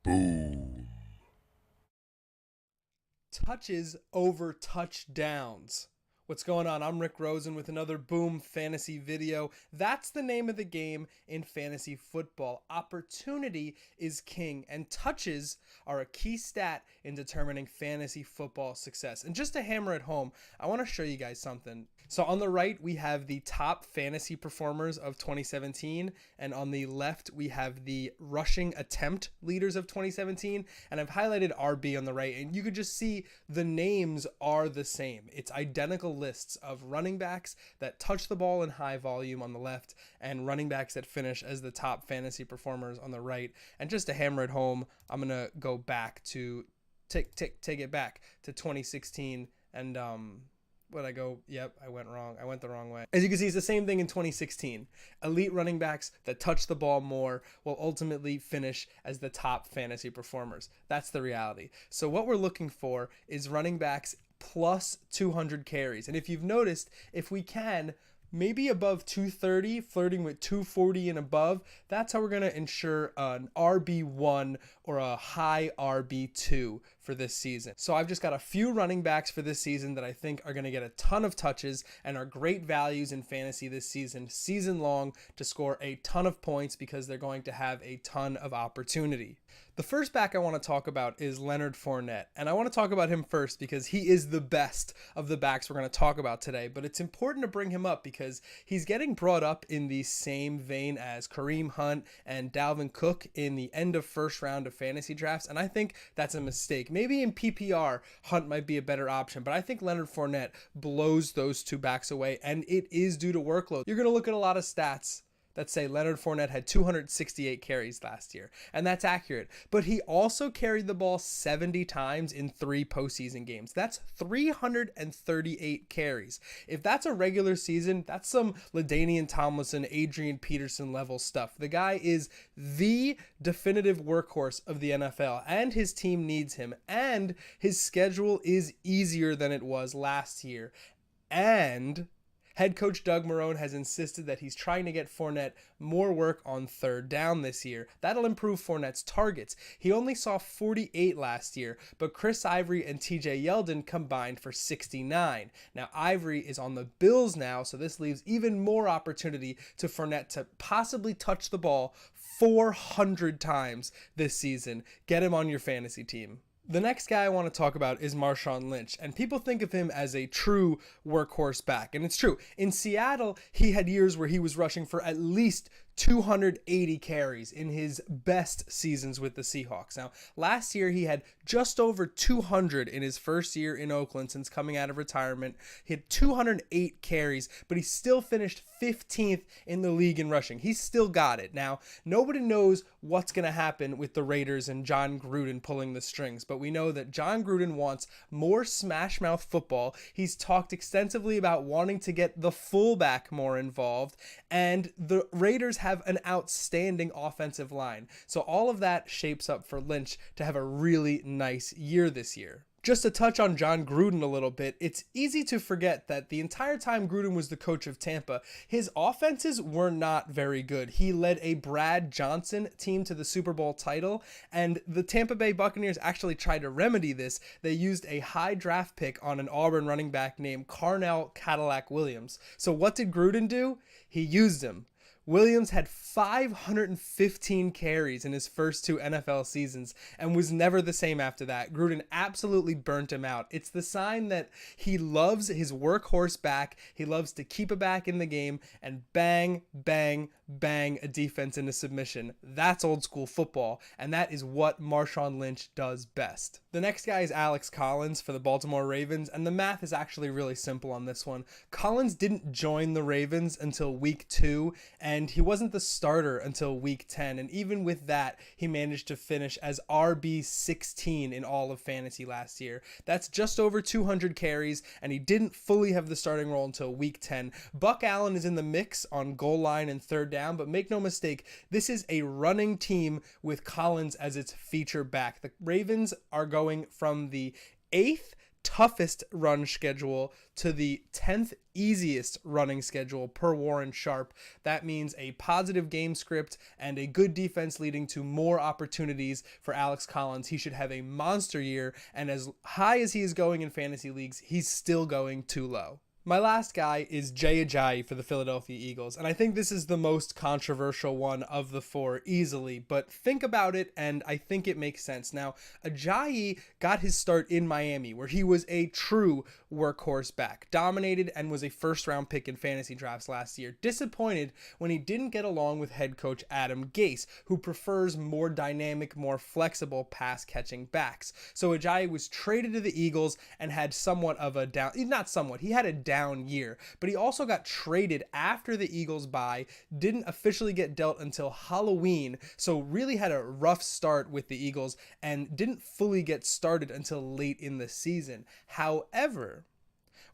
Boom. Touches over touchdowns. What's going on? I'm Rick Rosen with another Boom Fantasy video. That's the name of the game in fantasy football. Opportunity is king, and touches are a key stat in determining fantasy football success. And just to hammer it home, I want to show you guys something. So on the right, we have the top fantasy performers of 2017, and on the left, we have the rushing attempt leaders of 2017, and I've highlighted RB on the right, and you could just see the names are the same. It's identical lists of running backs that touch the ball in high volume on the left and running backs that finish as the top fantasy performers on the right. And just to hammer it home, I'm going to go back to take it back to 2016 and Yep, I went wrong. I went the wrong way. As you can see, it's the same thing in 2016. Elite running backs that touch the ball more will ultimately finish as the top fantasy performers. That's the reality. So what we're looking for is running backs plus 200 carries. And if you've noticed, if we can, maybe above 230, flirting with 240 and above, that's how we're going to ensure an RB1 or a high RB2 for this season. So I've just got a few running backs for this season that I think are going to get a ton of touches and are great values in fantasy this season long, to score a ton of points because they're going to have a ton of opportunity. The first back I want to talk about is Leonard Fournette, and I want to talk about him first because he is the best of the backs we're going to talk about today, but it's important to bring him up because he's getting brought up in the same vein as Kareem Hunt and Dalvin Cook in the end of first round of fantasy drafts, and I think that's a mistake. Maybe in PPR, Hunt might be a better option, but I think Leonard Fournette blows those two backs away, and it is due to workload. You're going to look at a lot of stats that say Leonard Fournette had 268 carries last year, and that's accurate. But he also carried the ball 70 times in 3 postseason games. That's 338 carries. If that's a regular season, that's some LaDainian Tomlinson, Adrian Peterson level stuff. The guy is the definitive workhorse of the NFL, and his team needs him, and his schedule is easier than it was last year. And head coach Doug Marrone has insisted that he's trying to get Fournette more work on third down this year. That'll improve Fournette's targets. He only saw 48 last year, but Chris Ivory and TJ Yeldon combined for 69. Now, Ivory is on the Bills now, so this leaves even more opportunity to Fournette to possibly touch the ball 400 times this season. Get him on your fantasy team. The next guy I want to talk about is Marshawn Lynch, and people think of him as a true workhorse back, and it's true. In Seattle, he had years where he was rushing for at least 280 carries in his best seasons with the Seahawks. Now, last year he had just over 200 in his first year in Oakland since coming out of retirement. He had 208 carries, but he still finished 15th in the league in rushing. He's still got it. Now, nobody knows what's going to happen with the Raiders and John Gruden pulling the strings, but we know that John Gruden wants more smash mouth football. He's talked extensively about wanting to get the fullback more involved, and the Raiders have an outstanding offensive line. So all of that shapes up for Lynch to have a really nice year this year. Just to touch on John Gruden a little bit, it's easy to forget that the entire time Gruden was the coach of Tampa, his offenses were not very good. He led a Brad Johnson team to the Super Bowl title, and the Tampa Bay Buccaneers actually tried to remedy this. They used a high draft pick on an Auburn running back named Carnell Cadillac Williams. So what did Gruden do? He used him. Williams had 515 carries in his first 2 NFL seasons and was never the same after that. Gruden absolutely burnt him out. It's the sign that he loves his workhorse back. He loves to keep a back in the game and bang, bang, bang a defense into submission. That's old school football, and that is what Marshawn Lynch does best. The next guy is Alex Collins for the Baltimore Ravens, and the math is actually really simple on this one. Collins didn't join the Ravens until week 2, and he wasn't the starter until week 10, and even with that, he managed to finish as RB16 in all of fantasy last year. That's just over 200 carries, and he didn't fully have the starting role until week 10. Buck Allen is in the mix on goal line and third down, but make no mistake, this is a running team with Collins as its feature back. The Ravens are going from the 8th toughest run schedule to the 10th easiest running schedule per Warren Sharp. That means a positive game script and a good defense leading to more opportunities for Alex Collins. He should have a monster year, and as high as he is going in fantasy leagues, he's still going too low. My last guy is Jay Ajayi for the Philadelphia Eagles, and I think this is the most controversial one of the four easily, but think about it and I think it makes sense. Now, Ajayi got his start in Miami, where he was a true workhorse back, dominated and was a first-round pick in fantasy drafts last year. Disappointed when he didn't get along with head coach Adam Gase, who prefers more dynamic, more flexible pass-catching backs. So Ajayi was traded to the Eagles and had somewhat of a he had a down year, but he also got traded after the Eagles bye, didn't officially get dealt until Halloween, so really had a rough start with the Eagles and didn't fully get started until late in the season. However,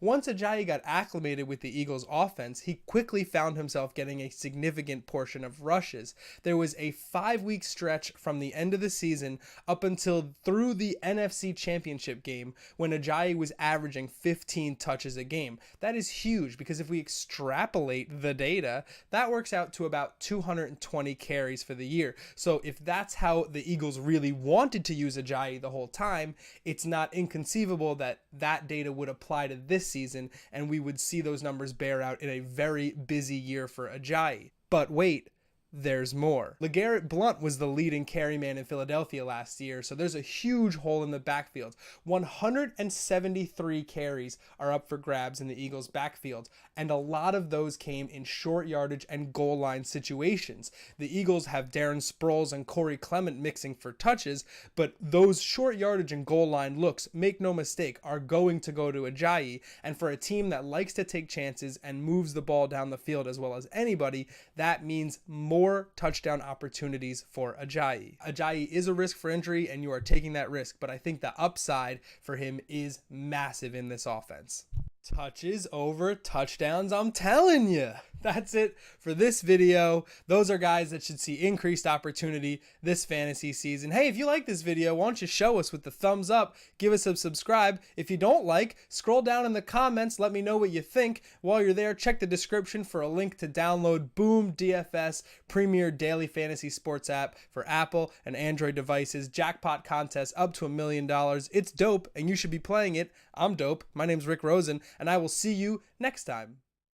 once Ajayi got acclimated with the Eagles' offense, he quickly found himself getting a significant portion of rushes. There was a 5-week stretch from the end of the season up until through the NFC Championship game when Ajayi was averaging 15 touches a game. That is huge because if we extrapolate the data, that works out to about 220 carries for the year. So if that's how the Eagles really wanted to use Ajayi the whole time, it's not inconceivable that that data would apply to this season and we would see those numbers bear out in a very busy year for Ajayi. But wait, there's more. LeGarrette Blount was the leading carry man in Philadelphia last year, so there's a huge hole in the backfield. 173 carries are up for grabs in the Eagles' backfield, and a lot of those came in short yardage and goal line situations. The Eagles have Darren Sproles and Corey Clement mixing for touches, but those short yardage and goal line looks, make no mistake, are going to go to Ajayi, and for a team that likes to take chances and moves the ball down the field as well as anybody, that means more touchdown opportunities for Ajayi. Ajayi is a risk for injury, and you are taking that risk, but I think the upside for him is massive in this offense. Touches over touchdowns, I'm telling you. That's it for this video. Those are guys that should see increased opportunity this fantasy season. Hey, if you like this video, why don't you show us with the thumbs up, give us a subscribe. If you don't like, scroll down in the comments, let me know what you think. While you're there, check the description for a link to download Boom DFS, premier daily fantasy sports app for Apple and Android devices. Jackpot contest up to $1 million. It's dope and you should be playing it. I'm dope. My name's Rick Rosen, and I will see you next time.